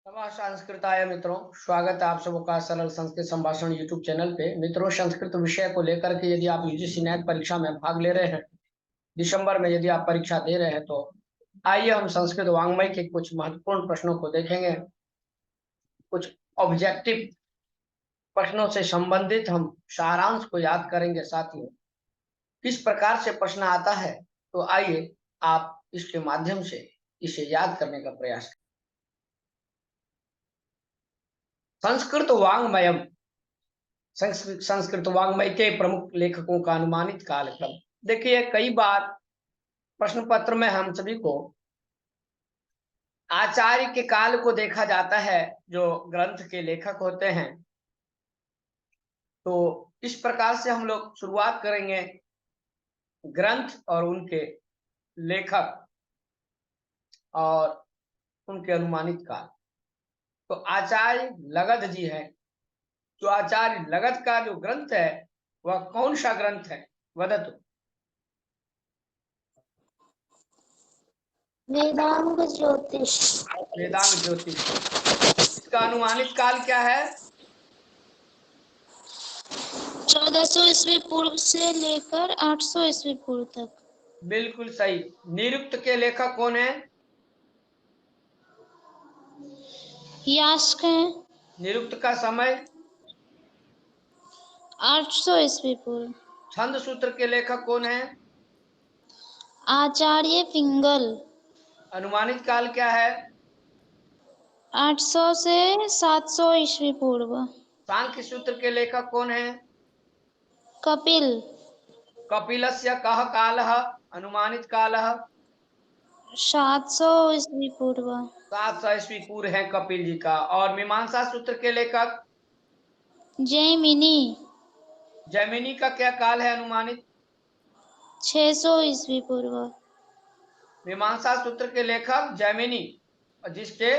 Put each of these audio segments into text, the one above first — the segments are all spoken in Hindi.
नमः संस्कृताय मित्रों, स्वागत है आप सबों का सरल संस्कृत संभाषण यूट्यूब चैनल पे। मित्रों, संस्कृत विषय को लेकर के यदि आप यूजीसी नेट परीक्षा में भाग ले रहे हैं, दिसंबर में यदि आप परीक्षा दे रहे हैं, तो आइए हम संस्कृत वाङ्मय के कुछ महत्वपूर्ण प्रश्नों को देखेंगे। कुछ ऑब्जेक्टिव प्रश्नों से संबंधित हम सारांश को याद करेंगे। साथियों, किस प्रकार से प्रश्न आता है, तो आइए आप इसके माध्यम से इसे याद करने का प्रयास करें। संस्कृत वाङ्मयम, संस्कृत वाङ्मय के प्रमुख लेखकों का अनुमानित कालक्रम। देखिए, कई बार प्रश्न पत्र में हम सभी को आचार्य के काल को देखा जाता है, जो ग्रंथ के लेखक होते हैं। तो इस प्रकार से हम लोग शुरुआत करेंगे, ग्रंथ और उनके लेखक और उनके अनुमानित काल। तो आचार्य लगध जी हैं। जो आचार्य लगध का जो ग्रंथ है, वह कौन सा ग्रंथ है? वदतु। वेदांग ज्योतिष। वेदांग ज्योतिष। इसका अनुमानित काल क्या है? 1400 ईस्वी पूर्व से लेकर 800 ईस्वी पूर्व तक। बिल्कुल सही। निरुक्त के लेखक कौन है? यास्क हैं। निरुक्त का समय? 800 ईस्वी पूर्व। छंद सूत्र के लेखक कौन है? आचार्य पिंगल। अनुमानित काल क्या है? 800 से 700 ईस्वी पूर्व। सांख्य सूत्र के लेखक कौन है? कपिल। कपिलस्य कः कालः? अनुमानित कालः 700 ईस्वी पूर्व। 700 ईस्वी पूर्व है कपिल जी का। और मीमांसा सूत्र के लेखक? जैमिनी। जैमिनी का क्या काल है अनुमानित? 600 ईस्वी पूर्व। मीमांसा सूत्र के लेखक जैमिनी, और जिसके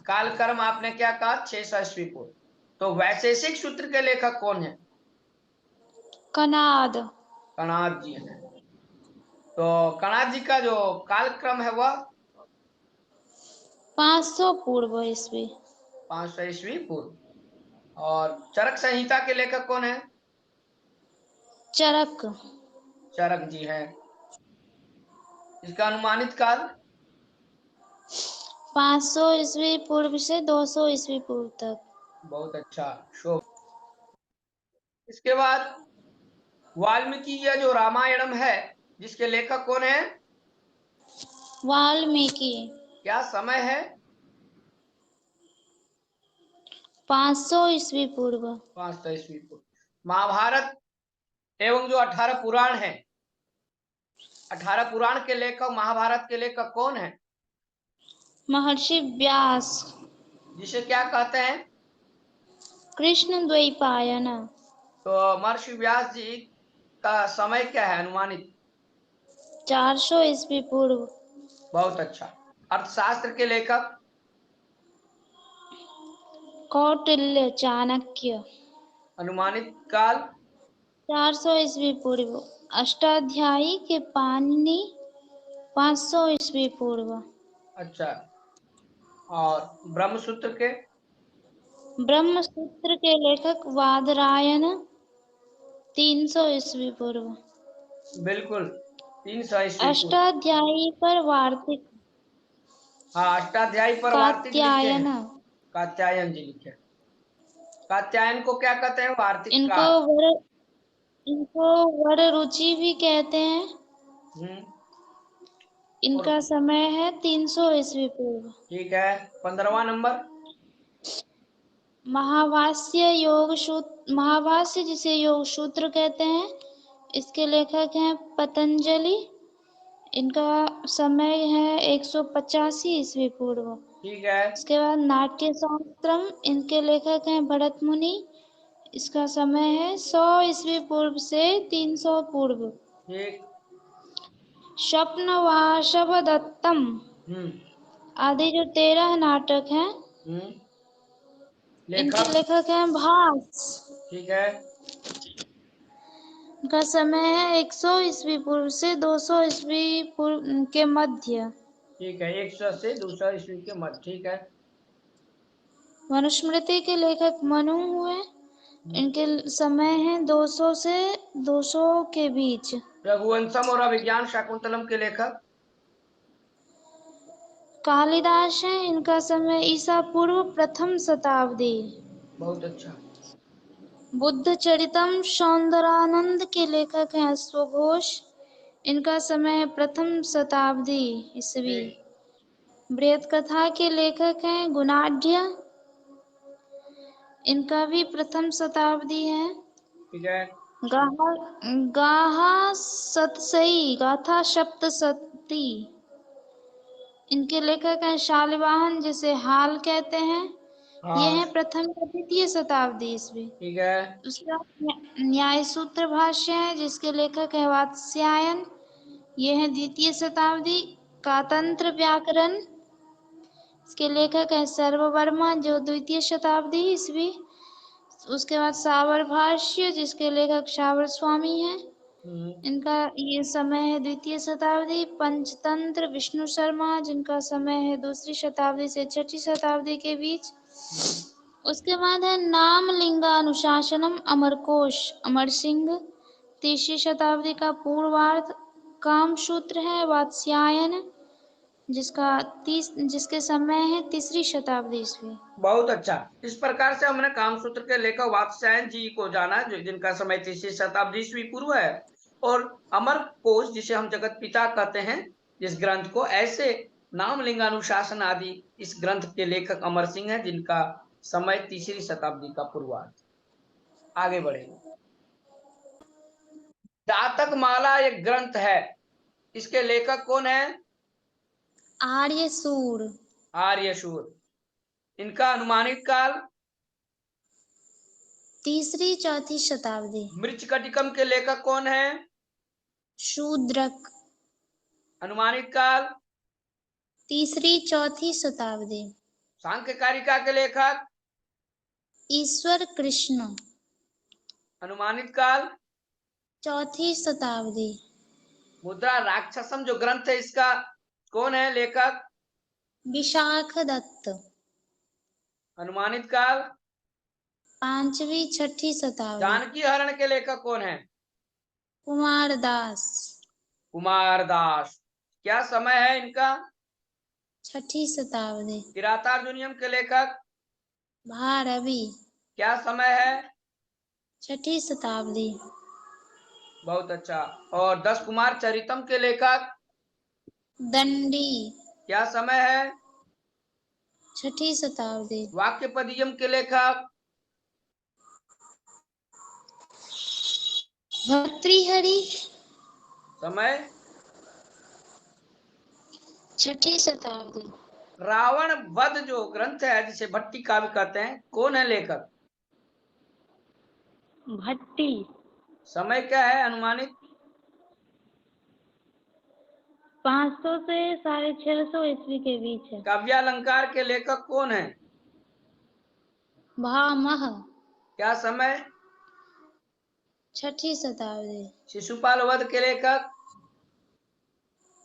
कालक्रम आपने क्या कहा? 600 ईस्वी पूर्व। तो वैशेषिक सूत्र के लेखक कौन है? कनाद। कणाद जी हैं। तो कणाद जी का जो कालक्रम है वह 500 पूर्व ईस्वी। 500 ईस्वी पूर्व। और चरक संहिता के लेखक कौन है? चरक। चरक जी हैं। इसका अनुमानित काल 500 ईस्वी पूर्व से 200 ईस्वी पूर्व तक। बहुत अच्छा, शोभ। इसके बाद वाल्मीकि, यह जो रामायणम है, जिसके लेखक कौन है? वाल्मीकि। क्या समय है? 500 ईस्वी पूर्व। 500 ईस्वी पूर्व। महाभारत एवं जो 18 पुराण है, 18 पुराण के लेखक, महाभारत के लेखक कौन है? महर्षि व्यास। जिसे क्या कहते हैं? कृष्ण द्वैपायन। तो महर्षि व्यास जी का समय क्या है अनुमानित? 400 ईस्वी पूर्व। बहुत अच्छा। अर्थशास्त्र के लेखक? कौटिल्य चाणक्य। अनुमानित काल 400 ईस्वी पूर्व। अष्टाध्यायी के पाणिनि 500 ईस्वी पूर्व। अच्छा। और ब्रह्मसूत्र के? ब्रह्मसूत्र के लेखक वादरायण 300 ईस्वी पूर्व। बिल्कुल, 300 ईस्वी पूर्व। अष्टाध्यायी पर वार्तिक हाँ, अष्टाध्यायी पर वार्तिक लिखे कात्यायन। हैं, कात्यायन जी लिखे। कात्यायन को क्या कहते हैं? वार्तिक इनको कार। वर रुचि भी कहते हैं। हम्म। और इनका समय है 300 ईस्वी पूर्व। ठीक है, 15वां नंबर। महाभाष्य जिसे योग सूत्र कहते हैं, इसके लेखक हैं पतंजलि। इनका समय है 185 ईस्वी पूर्व। ठीक है। इसके बाद नाट्य शास्त्रम, इनके लेखक हैं भरत मुनि। इसका समय है 100 ईस्वी पूर्व से 300 पूर्व। ठीक। स्वप्न वासवदत्तम हम्म। आदि जो 13 नाटक हैं, हम्म। इनके लेखक? लेखक हैं भास। ठीक है। इनका समय है 100 ईस्वी पूर्व से 200 ईस्वी पूर्व के मध्य। ठीक है, 100 से 200 ईस्वी के मध्य। ठीक है। मनुस्मृति के लेखक मनु हुए। इनके समय है 200 से 200 के बीच। रघुवंशम और अभिज्ञान शाकुंतलम के लेखक कालिदास है। इनका समय ईसा पूर्व प्रथम शताब्दी। बहुत अच्छा। बुद्ध चरितम सौंदरानंद के लेखक हैं अश्वघोष। इनका समय है प्रथम शताब्दी ईस्वी। ठीक बृहत कथा के लेखक हैं गुणाढ्य। इनका भी प्रथम शताब्दी है। ठीक है। गाहा गाहा सतसई गाथा सप्तशती। इनके लेखक हैं शालिवाहन, जिसे हाल कहते हैं। ये हाँ है प्रथम या द्वितीय शताब्दी ईस्वी। ठीक है। उसके बाद न्याय सूत्र भाष्य है, जिसके लेखक है वात्स्यायन। ये है द्वितीय शताब्दी। कातंत्र व्याकरण, इसके लेखक है सर्ववर्मा, जो द्वितीय शताब्दी ईस्वी। उसके बाद सावर भाष्य, जिसके लेखक सावर स्वामी हैं। इनका ये समय है द्वितीय शताब्दी। पंचतंत्र विष्णु शर्मा, जिनका समय है दूसरी शताब्दी से छठी शताब्दी के बीच। उसके बाद है नाम लिंगानुशासनम अमरकोश अमर सिंह, तीसरी शताब्दी का पूर्वार्ध। कामसूत्र है वात्स्यायन, जिसके समय है तीसरी शताब्दी ईस्वी। बहुत अच्छा। इस प्रकार से हमने कामसूत्र के लेखक वात्स्यायन जी को जाना, जिनका समय तीसरी शताब्दी ईस्वी पूर्व है। और अमर कोश, जिसे हम जगत पिता कहते हैं, इस ग्रंथ को, ऐसे नाम लिंगानुशासन आदि इस ग्रंथ के लेखक अमर सिंह हैं, जिनका समय तीसरी शताब्दी का पूर्वार्ध। आगे बढ़ेंगे। जातक माला एक ग्रंथ है, इसके लेखक कौन है? आर्यसूर। आर्यशूर। इनका अनुमानित काल तीसरी चौथी शताब्दी। मृच्छकटिकम के लेखक कौन है? शूद्रक। अनुमानित काल तीसरी चौथी शताब्दी। सांख्य कारिका के लेखक ईश्वर कृष्ण। अनुमानित काल चौथी शताब्दी। मुद्रा राक्षसम जो ग्रंथ है, इसका कौन है लेखक? विशाख दत्त। अनुमानित काल पांचवी छठी शताब्दी। जानकी हरण के लेखक कौन है? कुमारदास। कुमार दास। क्या समय है इनका? छठी शताब्दी। किरातार्जुनियम के लेखक भारवी। क्या समय है? छठी शताब्दी। बहुत अच्छा। और 10 कुमार चरितम के लेखक दंडी। क्या समय है? छठी शताब्दी। वाक्यपदियम के लेखक भर्तृहरि। समय छठी शताब्दी। रावण वध जो ग्रंथ है, जिसे भट्टी काव्य कहते हैं, कौन है लेखक? भट्टी। समय क्या है अनुमानित? 500 से 650 ईस्वी के बीच है। काव्यालंकार के लेखक कौन है? भामह। क्या समय? छठी शताब्दी। शिशुपाल वध के लेखक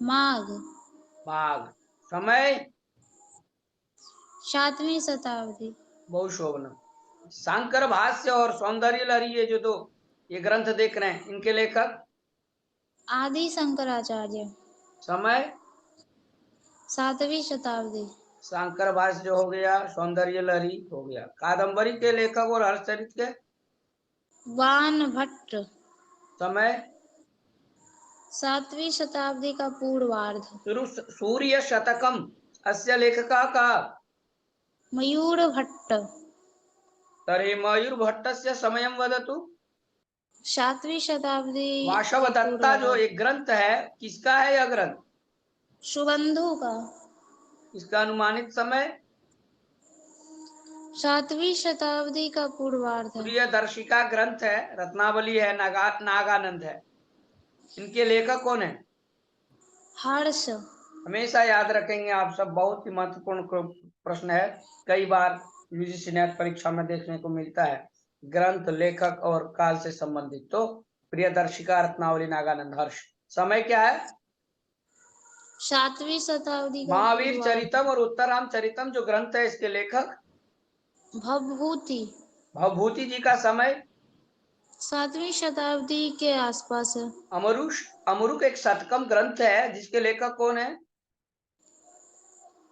माघ। माघ। समय 7वीं शताब्दी। बहुशोभन। शांकर भाष्य और सौंदर्य लहरी, ये जो दो ये ग्रंथ देख रहे हैं, इनके लेखक आदि शंकराचार्य। समय 7वीं शताब्दी। शांकर भाष्य जो हो गया, सौंदर्य लहरी हो गया। कादंबरी के लेखक और हर्षचरित के वान भट्ट। समय 7वीं शताब्दी का पूर्वार्ध। सूर्य शतकम अस्य लेखका का मयूर भट्ट। तर्हि मयूर भट्टस्य समयं वदतु। 7वीं शताब्दी वाशव का दत्ता जो पूर्वार्ध। एक ग्रंथ है, किसका है यह ग्रंथ? सुबंधु का। इसका अनुमानित समय 7वीं शताब्दी का पूर्वार्ध है। प्रियदर्शिका ग्रंथ है, रत्नावली है, नागानंद है। इनके लेखक कौन है? हर्ष। हमेशा याद रखेंगे आप सब, बहुत ही महत्वपूर्ण प्रश्न है, कई बार यूजीसी नेट परीक्षा में देखने को मिलता है। ग्रंथ, लेखक और काल से संबंधित। तो प्रियदर्शिका, रत्नावली, नागानंद, हर्ष। समय क्या है? 7वीं शताब्दी का महावीर पूर्वार्ध। चरितम और उत्तराम चरितम जो ग्रंथ है, इसके लेखक भवभूति भवभूति जी का समय 7वीं शताब्दी के आसपास है। अमरुक एक शतकम ग्रंथ है जिसके लेखक कौन है?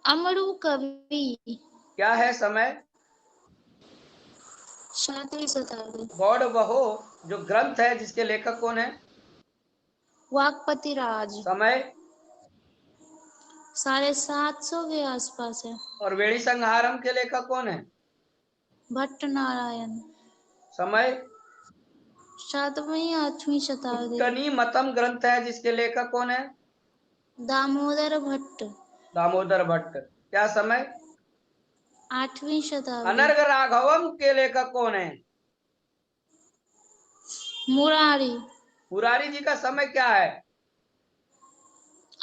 अमरु कवि क्या है समय? 7वीं शताब्दी। गौड़ वहो जो ग्रंथ है जिसके लेखक कौन है? वाकपति राज समय 750 के आसपास है। और वेणी संहारम के लेखक कौन है? भट्ट नारायण समय 7वीं 8वीं शताब्दी। कुट्टनी मतम ग्रंथ है जिसके लेखक कौन है? दामोदर भट्ट दामोदर भट्ट। क्या समय? 8वीं शताब्दी। अनर्ग राघवम के लेखक कौन है? मुरारी मुरारी जी का समय क्या है?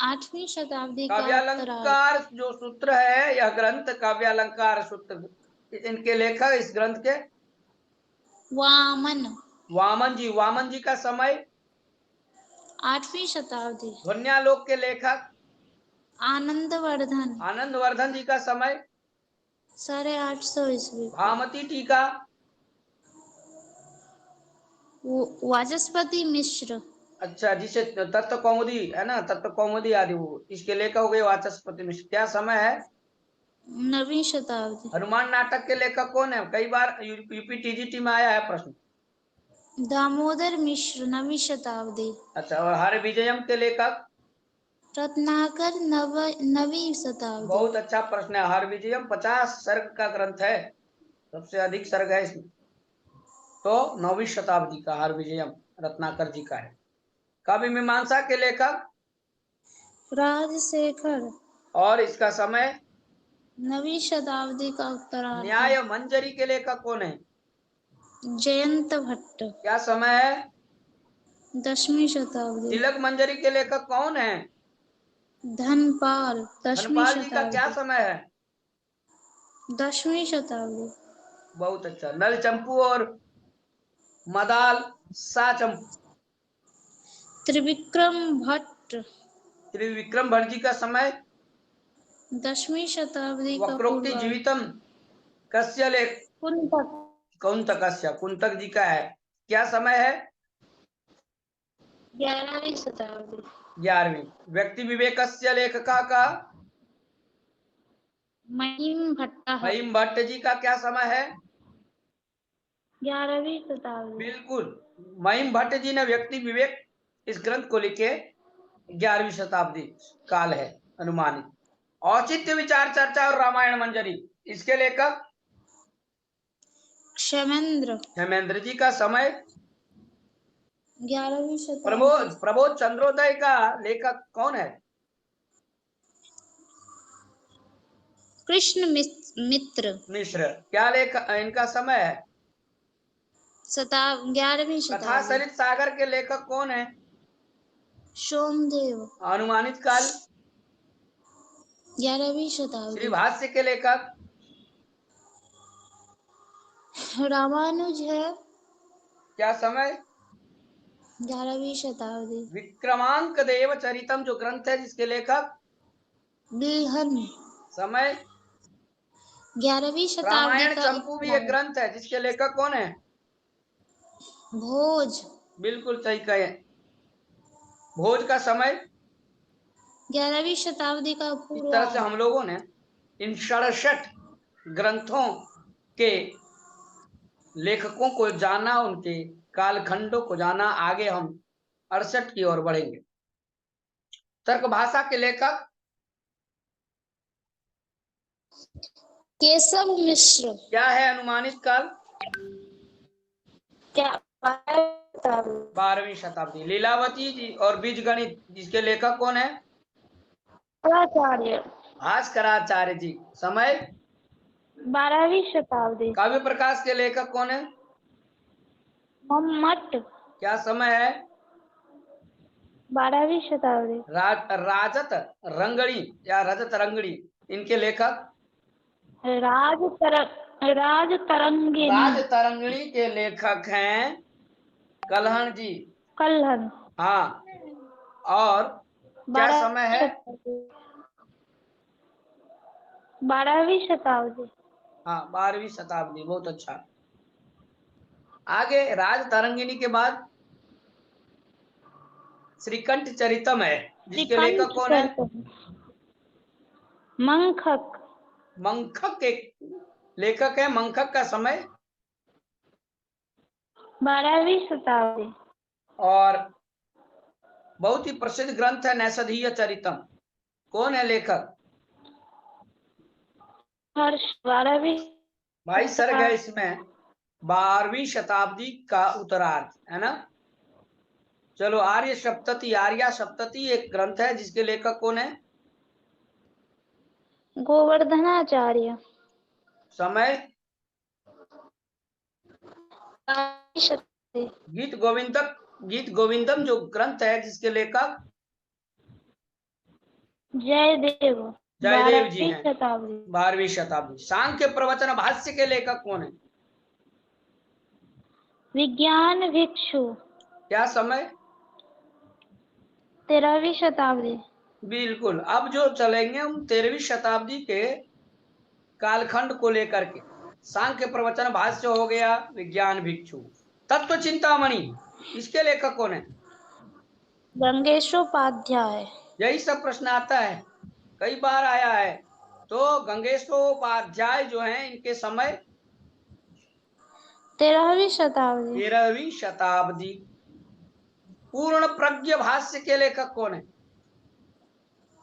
8वीं शताब्दी का उत्तरार्ध। काव्यालंकार जो सूत्र है, यह ग्रंथ काव्यालंकार सूत्र, इनके लेखक इस ग्रंथ के वामन वामन जी का समय 8वीं शताब्दी। ध्वन्यालोक के लेखक आनंदवर्धन आनंदवर्धन जी का समय 850 ईस्वी। भामती टीका वाचस्पति मिश्र अच्छा जिसे तत्व कौमुदी है ना, तत्व कौमुदी आदि, वो इसके लेखक हो गए वाचस्पति मिश्र। क्या समय है? 9वीं शताब्दी। हनुमान नाटक के लेखक कौन है? कई बार यूपी टीजीटी में आया है प्रश्न। दामोदर मिश्र 9वीं शताब्दी। अच्छा, और हर विजयम के लेखक? रत्नाकर 9वीं शताब्दी। बहुत अच्छा प्रश्न है। हर विजयम 50 सर्ग का ग्रंथ है, सबसे अधिक सर्ग है इसमें, तो 9वीं शताब्दी का हर विजयम रत्नाकर जी का है। काव्य मीमांसा के लेखक राजशेखर और इसका समय 9वीं शताब्दी का उत्तरार्ध। न्याय मंजरी के लेखक कौन है? जयंत भट्ट क्या समय है? 10वीं शताब्दी। तिलक मंजरी के लेखक कौन है? धनपाल 10वीं धनपाल जी का क्या शताब्दी। समय है? 10वीं शताब्दी। बहुत अच्छा। नल चंपू और मदाल सा चंपू त्रिविक्रम भट्ट त्रिविक्रम भट्ट जी का समय 10वीं शताब्दी का वक्रोक्ति पूर्वार्ध। जीवितम कस्य लेख कुंतक कुंतक जी का है। क्या समय है? 11वीं शताब्दी। 11वीं। व्यक्ति विवेकस्य लेखका का महिम भट्ट महिम भट्ट जी का क्या समय है? 11वीं शताब्दी। बिल्कुल, महिम भट्ट जी ने व्यक्ति विवेक इस ग्रंथ को लिखे 11वीं शताब्दी काल है अनुमानित। औचित्य विचार चर्चा और रामायण मंजरी, इसके लेखक क्षेमेंद्र जी का समय 11वीं शताब्दी। प्रबोध चंद्रोदय का लेखक कौन है? कृष्ण मित्र मिश्र। क्या लेखक इनका समय है? 11वीं कथा शताब्दी। सरित सागर के लेखक कौन है? सोमदेव अनुमानित काल 11वीं श्री शताब्दी। भाष्य के लेखक रामानुज है क्या समय? 11वीं शताब्दी। विक्रमांक देव चरितम जो ग्रंथ है जिसके लेखक बिल्हन समय 11वीं शताब्दी रामायण का चंपू भी एक ग्रंथ है जिसके लेखक कौन है? भोज बिल्कुल सही कहे। भोज का समय 11वीं शताब्दी का इस तरह से पूर्वार्ध। हम लोगों ने इन 67 ग्रंथों के लेखकों को जाना, उनके कालखंडों को जाना। आगे हम 68 की ओर बढ़ेंगे। तर्क भाषा के लेखक केशव मिश्र क्या है अनुमानित काल? क्या 12वीं शताब्दी। लीलावती जी और बीजगणित जिसके लेखक कौन है? आचार्य भास्कराचार्य जी। समय 12वीं शताब्दी। काव्य प्रकाश के लेखक कौन है? मम्मट क्या समय है? 12वीं शताब्दी। राजत रंगड़ी या रजत रंगड़ी, इनके लेखक राज तरंगिणी राज तरंगिणी के लेखक हैं कल्हण जी। कल्हण हाँ, और क्या समय 12वीं है? शताब्दी। 12वीं शताब्दी। हाँ, 12वीं शताब्दी, बहुत अच्छा। आगे राज तरंगिणी के बाद श्रीकंठ चरितम है, जिसके लेखक कौन है? मंखक। मंखक एक लेखक है। मंखक का समय 12वीं शताब्दी। और बहुत ही प्रसिद्ध ग्रंथ है नैषधीय चरितम। कौन है लेखक? हर्ष। 12वीं भाई सर्ग है इसमें, 12वीं शताब्दी का उत्तरार्ध है ना। चलो, आर्य सप्तति, आर्या सप्तति एक ग्रंथ है, जिसके लेखक कौन है? गोवर्धनाचार्य। समय 12वीं शताब्दी। गीत गोविंदम जो ग्रंथ है, जिसके लेखक जयदेव। जयदेव जी 12वीं हैं, शताब्दी। 12वीं शताब्दी। सांख्य प्रवचन भाष्य के लेखक कौन है? विज्ञान भिक्षु। क्या समय? 13वीं शताब्दी। बिल्कुल। अब जो चलेंगे हम 13वीं शताब्दी के कालखंड को लेकर के। सांख्य प्रवचन भाष्य हो गया, विज्ञान भिक्षु। तत्व चिंतामणि, इसके लेखक कौन है? गंगेशोपाध्याय। यही सब प्रश्न आता है, कई बार आया है। तो गंगेशोपाध्याय जो है, इनके समय 13वीं शताब्दी। 13वीं शताब्दी। पूर्ण प्रज्ञ भाष्य के लेखक कौन है?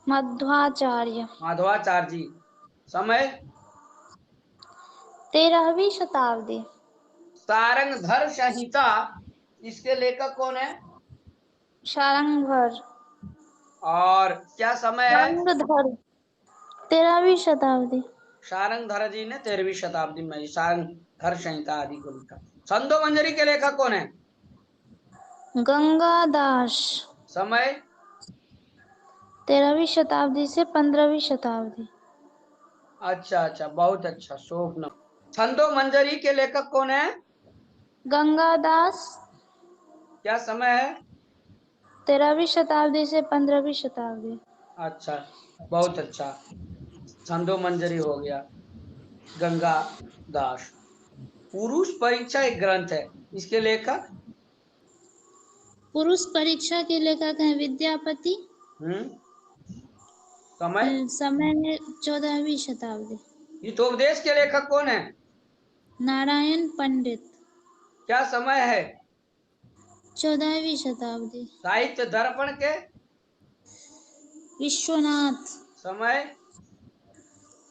मध्वाचार्य। माधवाचार्य जी। समय 13वीं शताब्दी। सारंगधर संहिता, इसके लेखक कौन है? शारंगधर। और क्या समय है? शारंगधर। 13वीं शताब्दी। सारंगधर जी ने 13वीं शताब्दी में सारंगधर संहिता आदि को लिखा। छंदो मंजरी के लेखक कौन है? गंगादास। समय 13वीं शताब्दी से 15वीं शताब्दी। अच्छा अच्छा, बहुत अच्छा, शोभना। छंदो मंजरी के लेखक कौन है? गंगादास। क्या समय है? 13वीं शताब्दी से 15वीं शताब्दी। अच्छा, बहुत अच्छा। छंदो मंजरी हो गया। गंगा दास। पुरुष परीक्षा एक ग्रंथ है, इसके लेखक? पुरुष परीक्षा के लेखक हैं विद्यापति। हम्म। समय समय 14वीं शताब्दी। हितोपदेश के लेखक कौन है? नारायण पंडित। क्या समय है? 14वीं शताब्दी। साहित्य दर्पण के विश्वनाथ। समय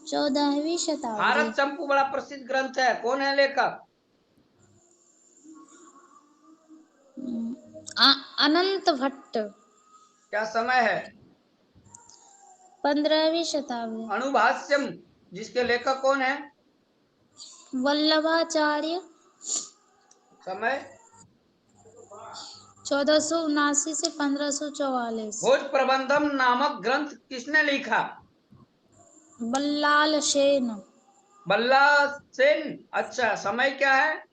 14वीं शताब्दी। भारत चंपू बड़ा प्रसिद्ध ग्रंथ है, कौन है लेखक? अनंत भट्ट। क्या समय है? 15वीं शताब्दी। अणुभाष्यम, जिसके लेखक कौन है? वल्लभाचार्य। समय 1479 से 1544। भोज प्रबंधम नामक ग्रंथ किसने लिखा? बल्लाल सेन। बल्ला सेन। अच्छा, समय क्या है?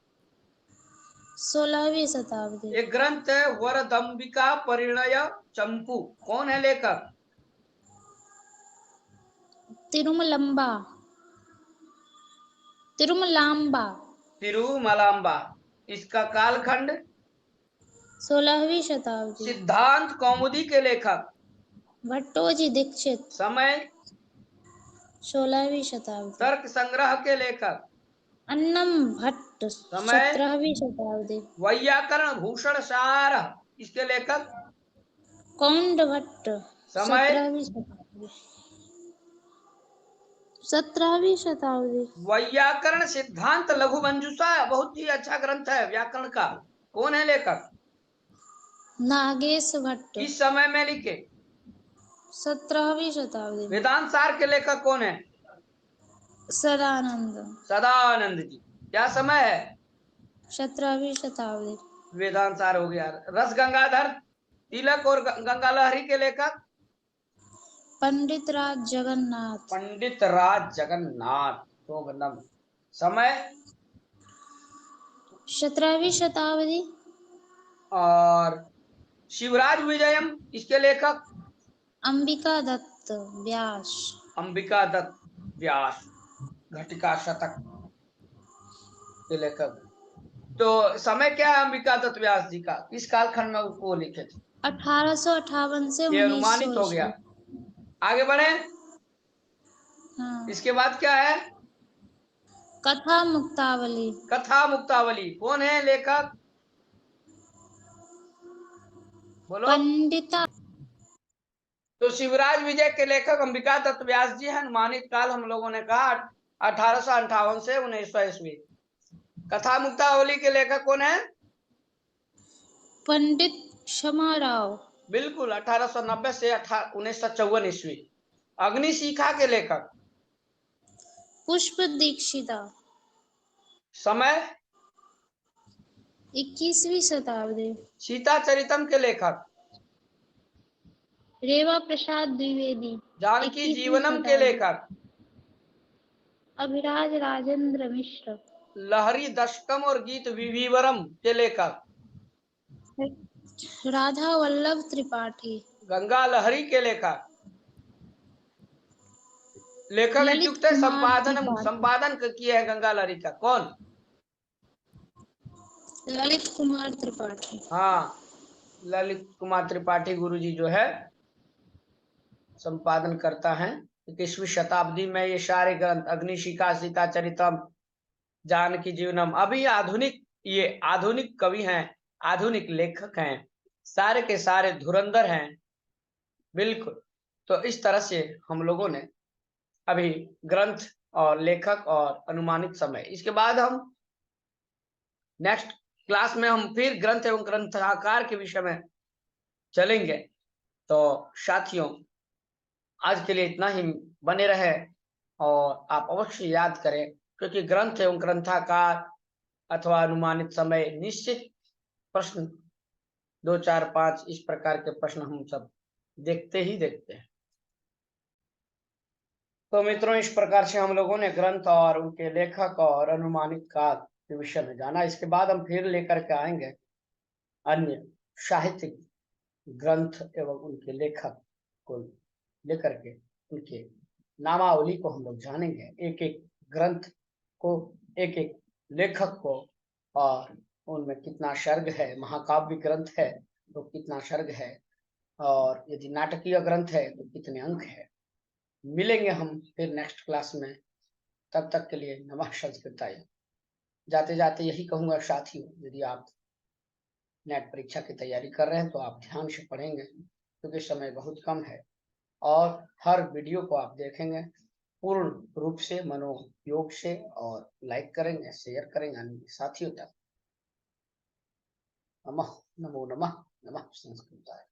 16वीं शताब्दी। एक ग्रंथ है वरदंबिका परिणय चंपू, कौन है लेखक? तिरुमलंबा। तिरुमलांबा। तिरुमलांबा। इसका कालखंड 16वीं शताब्दी। सिद्धांत कौमुदी के लेखक? भट्टोजी दीक्षित। समय 16वीं शताब्दी। तर्क संग्रह के लेखक? अन्नम भट्ट। समय 17वीं शताब्दी। वैयाकरण भूषण सार, इसके लेखक? कौंड भट्ट। समय 17वीं शताब्दी। 17वीं शताब्दी। वैयाकरण सिद्धांत लघु मंजूषा, बहुत ही अच्छा ग्रंथ है व्याकरण का, कौन है लेखक? नागेश भट्ट। किस समय में लिखे? 17वीं शताब्दी में। वेदांत सार के लेखक कौन है? सदानंद। सदानंद जी। क्या समय है? 17वीं शताब्दी। वेदांत सार हो गया। रस गंगाधर तिलक और गंगा लहरी के लेखक? पंडित राज जगन्नाथ। पंडित राज जगन्नाथ, शोभनम। समय 17वीं शताब्दी। और शिवराज विजयम, इसके लेखक? अंबिका दत्त व्यास। अंबिका दत्त व्यास। घटिका शतक के लेखक। तो समय क्या है अंबिका दत्त व्यास जी का, किस कालखंड में वो लिखे थे? 1858 से ये 1900 अनुमानित हो गया। ईस्वी। आगे बढ़े। हाँ। इसके बाद क्या है? कथा मुक्तावली। कथा मुक्तावली। कौन है लेखक? बोलो। पंडिता। तो शिवराज विजय के लेखक अंबिका दत्त व्यास जी हैं। अनुमानित काल हम लोगों ने कहा 1858 से 1900 ईस्वी। कथा मुक्तावली के लेखक कौन है? पंडित क्षमा राव। बिल्कुल, 1890 से 1954 ईस्वी। अग्निशिखा के लेखक? पुष्प दीक्षिता। समय? 21वीं शताब्दी। सीता चरितम के लेखक? रेवा प्रसाद द्विवेदी। जानकी 21वीं जीवनम के शताब्दी। लेखक? अभिराज राजेंद्र मिश्र। लहरी दशकम और गीत विविवरम के लेखक? राधा वल्लभ त्रिपाठी। गंगा लहरी के लेखक? लेखक ललित इत्युक्ते कुमार संपादन त्रिपाठी। संपादन किए हैं गंगा लहरी का कौन? ललित कुमार त्रिपाठी। हाँ, ललित कुमार त्रिपाठी गुरुजी जो है संपादन करता है। 21वीं शताब्दी में ये सारे ग्रंथ अग्निशिखा, सीता चरितम, जानकी जीवनम, अभी आधुनिक, ये आधुनिक कवि हैं, आधुनिक लेखक हैं, सारे के सारे धुरंधर हैं। बिल्कुल। तो इस तरह से हम लोगों ने अभी ग्रंथ और लेखक और अनुमानित समय, इसके बाद हम नेक्स्ट क्लास में हम फिर ग्रंथ एवं ग्रंथाकार के विषय में चलेंगे। तो साथियों, आज के लिए इतना ही। बने रहे और आप अवश्य याद करें, क्योंकि ग्रंथ एवं ग्रंथाकार अथवा अनुमानित समय निश्चित प्रश्न 2, 4, 5 इस प्रकार के प्रश्न हम सब देखते ही देखते हैं। तो मित्रों, इस प्रकार से हम लोगों ने ग्रंथ और उनके लेखक और अनुमानित काल के विषय में जाना। इसके बाद हम फिर लेकर के आएंगे अन्य साहित्यिक ग्रंथ एवं उनके लेखक को लेकर के उनके नामावली को हम लोग जानेंगे, एक एक ग्रंथ को, एक एक लेखक को, और उनमें कितना सर्ग है। महाकाव्य ग्रंथ है तो कितना सर्ग है, और यदि नाटकीय ग्रंथ है तो कितने अंक है। मिलेंगे हम फिर नेक्स्ट क्लास में। तब तक के लिए नमः संस्कृताय। जाते जाते यही कहूंगा साथियों, यदि आप नेट परीक्षा की तैयारी कर रहे हैं तो आप ध्यान से पढ़ेंगे, क्योंकि समय बहुत कम है, और हर वीडियो को आप देखेंगे पूर्ण रूप से मनोयोग से, और लाइक करेंगे, शेयर करेंगे अन्य साथियों तक। नमः, नमो नमः, नमः संस्कृताय।